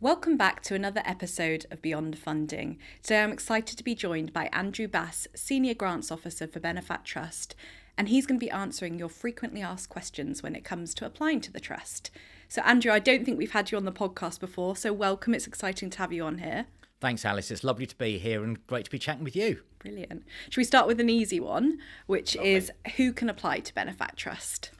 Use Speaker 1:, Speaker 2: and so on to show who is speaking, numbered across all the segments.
Speaker 1: Welcome back to another episode of Beyond Funding. Today I'm excited to be joined by Andrew Bass, Senior Grants Officer for Benefact Trust, and he's going to be answering your frequently asked questions when it comes to applying to the Trust. So Andrew, I don't think we've had you on the podcast before, so welcome. It's exciting to have you on here.
Speaker 2: Thanks, Alice. It's lovely to be here and great to be chatting with you.
Speaker 1: Brilliant. Should we start with an easy one, which
Speaker 2: Lovely.
Speaker 1: is who can apply to Benefact Trust?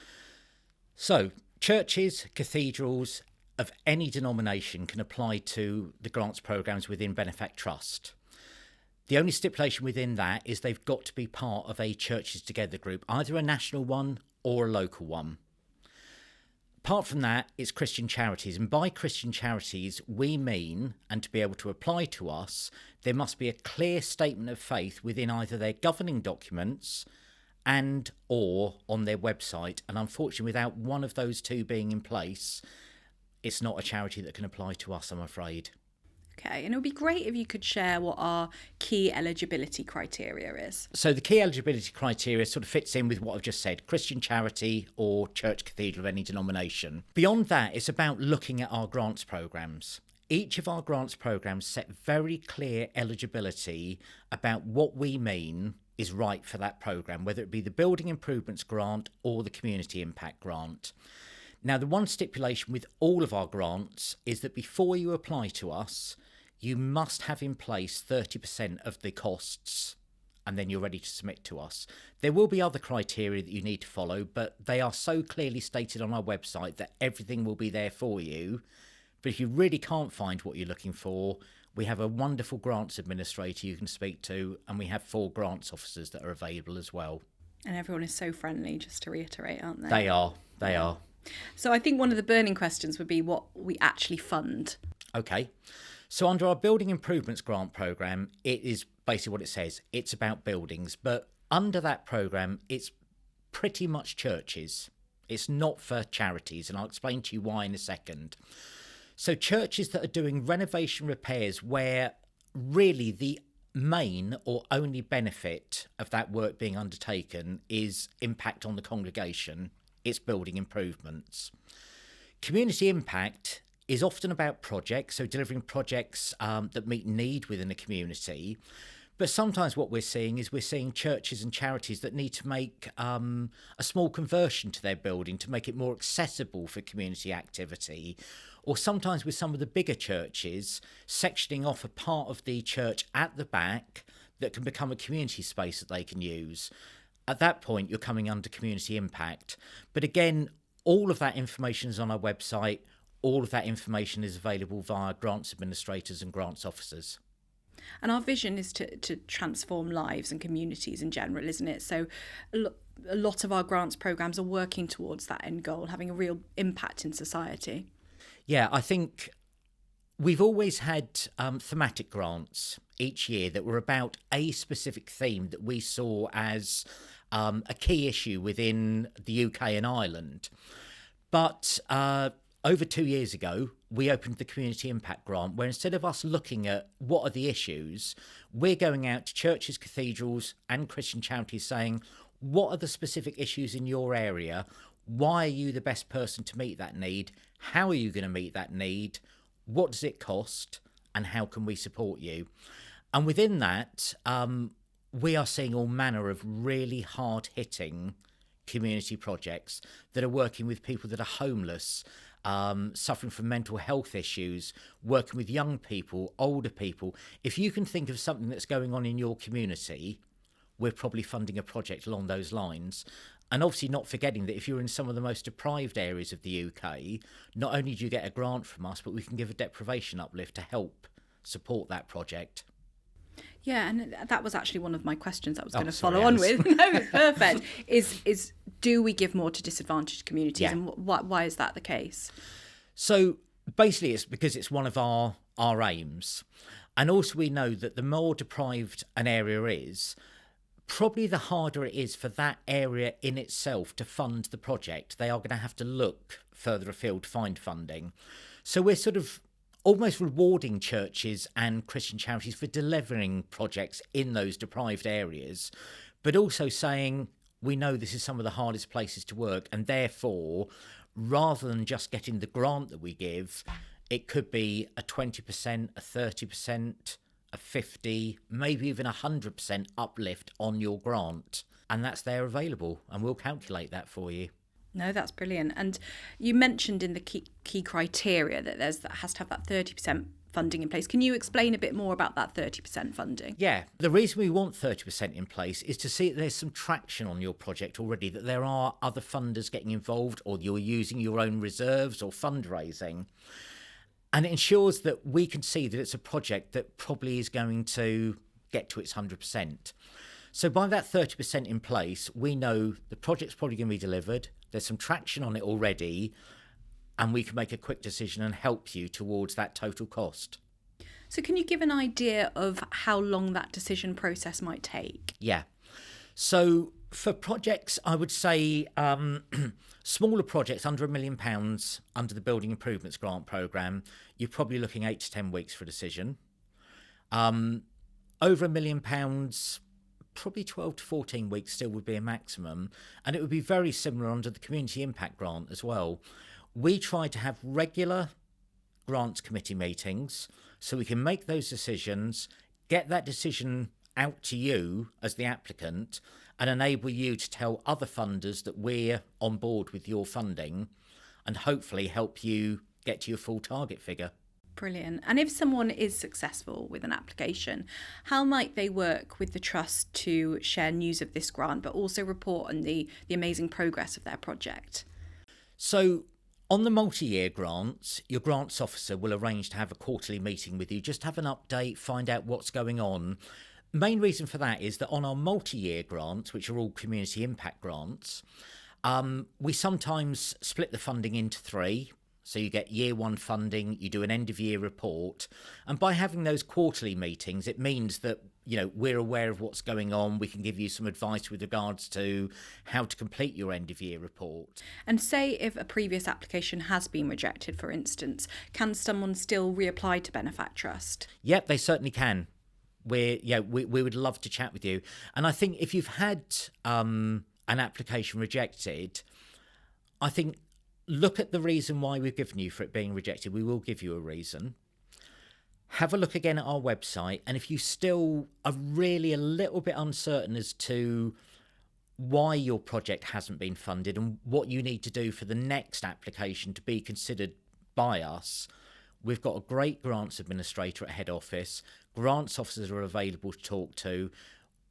Speaker 2: So, churches, cathedrals of any denomination can apply to the grants programs within Benefact Trust. The only stipulation within that is they've got to be part of a Churches Together group, either a national one or a local one. Apart from that, it's Christian charities. And by Christian charities, we mean, and to be able to apply to us, there must be a clear statement of faith within either their governing documents and or on their website. And unfortunately, without one of those two being in place, it's not a charity that can apply to us, I'm afraid.
Speaker 1: Okay, and it would be great if you could share what our key eligibility criteria is.
Speaker 2: So the key eligibility criteria sort of fits in with what I've just said, Christian charity or church cathedral of any denomination. Beyond that, it's about looking at our grants programs. Each of our grants programs set very clear eligibility about what we mean is right for that program, whether it be the building improvements grant or the community impact grant. Now, the one stipulation with all of our grants is that before you apply to us, you must have in place 30% of the costs, and then you're ready to submit to us. There will be other criteria that you need to follow, but they are so clearly stated on our website that everything will be there for you. But if you really can't find what you're looking for, we have a wonderful grants administrator you can speak to, and we have 4 grants officers that are available as well.
Speaker 1: And everyone is so friendly, just to reiterate, aren't they?
Speaker 2: They are.
Speaker 1: So I think one of the burning questions would be what we actually fund.
Speaker 2: Okay. So under our building improvements grant programme, it is basically what it says. It's about buildings. But under that programme, it's pretty much churches. It's not for charities. And I'll explain to you why in a second. So churches that are doing renovation repairs where really the main or only benefit of that work being undertaken is impact on the congregation, it's building improvements. Community impact is often about projects, so delivering projects that meet need within a community. But sometimes what we're seeing churches and charities that need to make a small conversion to their building to make it more accessible for community activity. Or sometimes with some of the bigger churches, sectioning off a part of the church at the back that can become a community space that they can use. At that point, you're coming under community impact. But again, all of that information is on our website. All of that information is available via grants administrators and grants officers.
Speaker 1: And our vision is to transform lives and communities in general, isn't it? So a lot of our grants programs are working towards that end goal, having a real impact in society.
Speaker 2: Yeah, I think we've always had thematic grants each year that were about a specific theme that we saw as a key issue within the UK and Ireland. But over 2 years ago, we opened the Community Impact Grant, where instead of us looking at what are the issues, we're going out to churches, cathedrals and Christian charities saying, what are the specific issues in your area? Why are you the best person to meet that need? How are you going to meet that need? What does it cost? And how can we support you? And within that, we are seeing all manner of really hard-hitting community projects that are working with people that are homeless, suffering from mental health issues, working with young people, older people. If you can think of something that's going on in your community, we're probably funding a project along those lines. And obviously not forgetting that if you're in some of the most deprived areas of the UK, not only do you get a grant from us, but we can give a deprivation uplift to help support that project.
Speaker 1: Yeah, and that was actually one of my questions I was going to
Speaker 2: sorry,
Speaker 1: follow on
Speaker 2: Alice.
Speaker 1: with. No, it's perfect. Is do we give more to disadvantaged communities,
Speaker 2: Yeah.
Speaker 1: and why is that the case?
Speaker 2: So basically it's because it's one of our aims. And also we know that the more deprived an area is, probably the harder it is for that area in itself to fund the project. They are going to have to look further afield to find funding. So we're sort of almost rewarding churches and Christian charities for delivering projects in those deprived areas, but also saying, we know this is some of the hardest places to work, and therefore, rather than just getting the grant that we give, It could be a 20%, a 30%, a 50, maybe even 100% uplift on your grant. And that's there available, and we'll calculate that for you.
Speaker 1: No, that's brilliant. And you mentioned in the key criteria that that has to have that 30% funding in place. Can you explain a bit more about that 30% funding?
Speaker 2: Yeah, the reason we want 30% in place is to see that there's some traction on your project already, that there are other funders getting involved, or you're using your own reserves or fundraising. And it ensures that we can see that it's a project that probably is going to get to its 100%. So by that 30% in place, we know the project's probably going to be delivered, there's some traction on it already, and we can make a quick decision and help you towards that total cost.
Speaker 1: So can you give an idea of how long that decision process might take?
Speaker 2: Yeah. So for projects, I would say smaller projects under £1 million under the Building Improvements Grant Programme, you're probably looking 8 to 10 weeks for a decision. Over £1 million, probably 12 to 14 weeks still would be a maximum. And it would be very similar under the Community Impact Grant as well. We try to have regular grants committee meetings so we can make those decisions, get that decision out to you as the applicant, and enable you to tell other funders that we're on board with your funding, and hopefully help you get to your full target figure.
Speaker 1: Brilliant. And if someone is successful with an application, how might they work with the Trust to share news of this grant, but also report on the amazing progress of their project?
Speaker 2: So on the multi-year grants, your grants officer will arrange to have a quarterly meeting with you, just have an update, find out what's going on. Main reason for that is that on our multi-year grants, which are all community impact grants, we sometimes split the funding into 3. So you get year 1 funding, you do an end of year report. And by having those quarterly meetings, it means that, we're aware of what's going on. We can give you some advice with regards to how to complete your end of year report.
Speaker 1: And say if a previous application has been rejected, for instance, can someone still reapply to Benefact Trust?
Speaker 2: Yep, they certainly can. We would love to chat with you. And I think if you've had an application rejected, I think look at the reason why we've given you for it being rejected. We will give you a reason. Have a look again at our website. And if you still are really a little bit uncertain as to why your project hasn't been funded and what you need to do for the next application to be considered by us, we've got a great grants administrator at head office. Grants officers are available to talk to.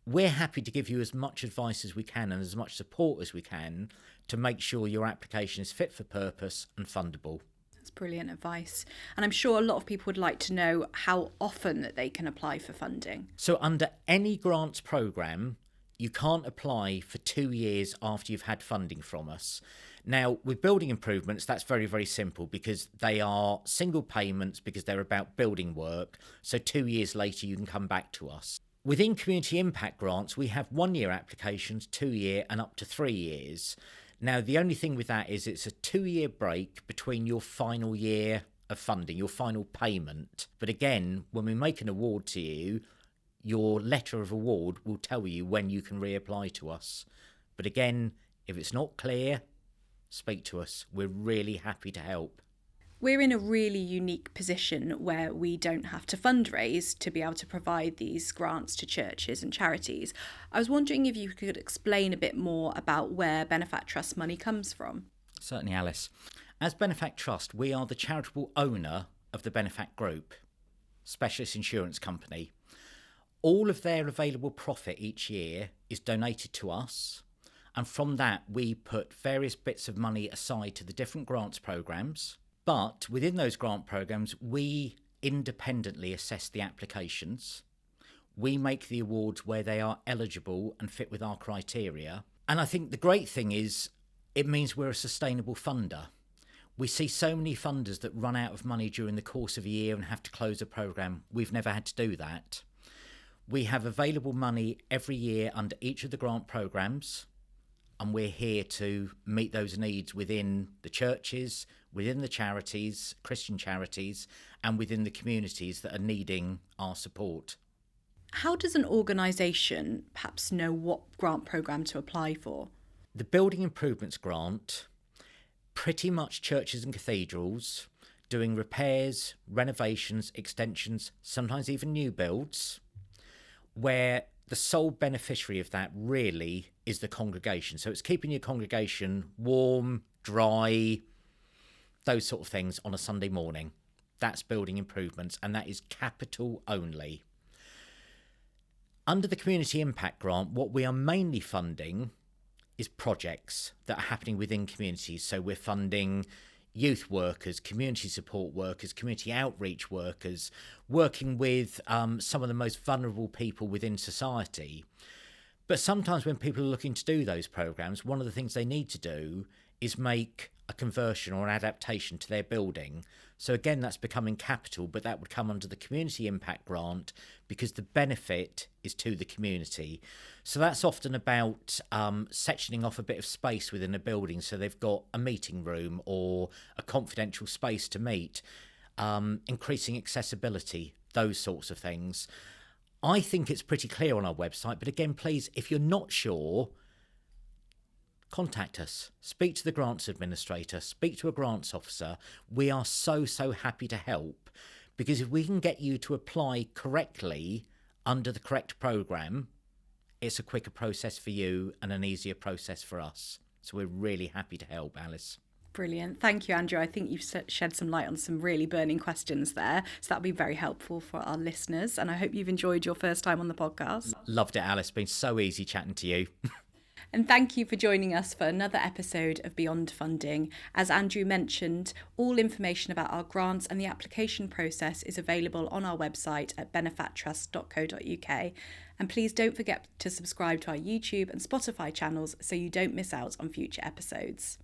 Speaker 2: We're happy to give you as much advice as we can and as much support as we can to make sure your application is fit for purpose and fundable.
Speaker 1: That's brilliant advice. And I'm sure a lot of people would like to know how often that they can apply for funding.
Speaker 2: So under any grants programme, you can't apply for 2 years after you've had funding from us. Now, with building improvements, that's very, very simple because they are single payments because they're about building work. So 2 years later, you can come back to us. Within community impact grants, we have 1-year applications, 2-year and up to 3 years. Now, the only thing with that is it's a 2-year break between your final year of funding, your final payment. But again, when we make an award to you, your letter of award will tell you when you can reapply to us. But again, if it's not clear, speak to us. We're really happy to help.
Speaker 1: We're in a really unique position where we don't have to fundraise to be able to provide these grants to churches and charities. I was wondering if you could explain a bit more about where Benefact Trust money comes from.
Speaker 2: Certainly, Alice. As Benefact Trust, we are the charitable owner of the Benefact Group, specialist insurance company. All of their available profit each year is donated to us. And from that, we put various bits of money aside to the different grants programmes. But within those grant programmes, we independently assess the applications. We make the awards where they are eligible and fit with our criteria. And I think the great thing is it means we're a sustainable funder. We see so many funders that run out of money during the course of a year and have to close a programme. We've never had to do that. We have available money every year under each of the grant programmes. And we're here to meet those needs within the churches, within the charities, Christian charities, and within the communities that are needing our support.
Speaker 1: How does an organisation perhaps know what grant programme to apply for?
Speaker 2: The Building Improvements Grant, pretty much churches and cathedrals doing repairs, renovations, extensions, sometimes even new builds, where the sole beneficiary of that really is the congregation. So it's keeping your congregation warm, dry, those sort of things on a Sunday morning. That's building improvements, and that is capital only. Under the Community Impact Grant, what we are mainly funding is projects that are happening within communities. So we're funding youth workers, community support workers, community outreach workers, working with some of the most vulnerable people within society. But sometimes when people are looking to do those programs, one of the things they need to do is make a conversion or an adaptation to their building. So again, that's becoming capital, but that would come under the Community Impact Grant because the benefit is to the community. So that's often about sectioning off a bit of space within a building, so they've got a meeting room or a confidential space to meet, increasing accessibility, those sorts of things. I think it's pretty clear on our website, but again, please, if you're not sure, contact us, speak to the grants administrator, speak to a grants officer. We are so happy to help, because if we can get you to apply correctly under the correct programme, it's a quicker process for you and an easier process for us. So we're really happy to help, Alice.
Speaker 1: Brilliant. Thank you, Andrew. I think you've shed some light on some really burning questions there. So that'll be very helpful for our listeners. And I hope you've enjoyed your first time on the podcast.
Speaker 2: Loved it, Alice. Been so easy chatting to you.
Speaker 1: And thank you for joining us for another episode of Beyond Funding. As Andrew mentioned, all information about our grants and the application process is available on our website at benefacttrust.co.uk. And please don't forget to subscribe to our YouTube and Spotify channels so you don't miss out on future episodes.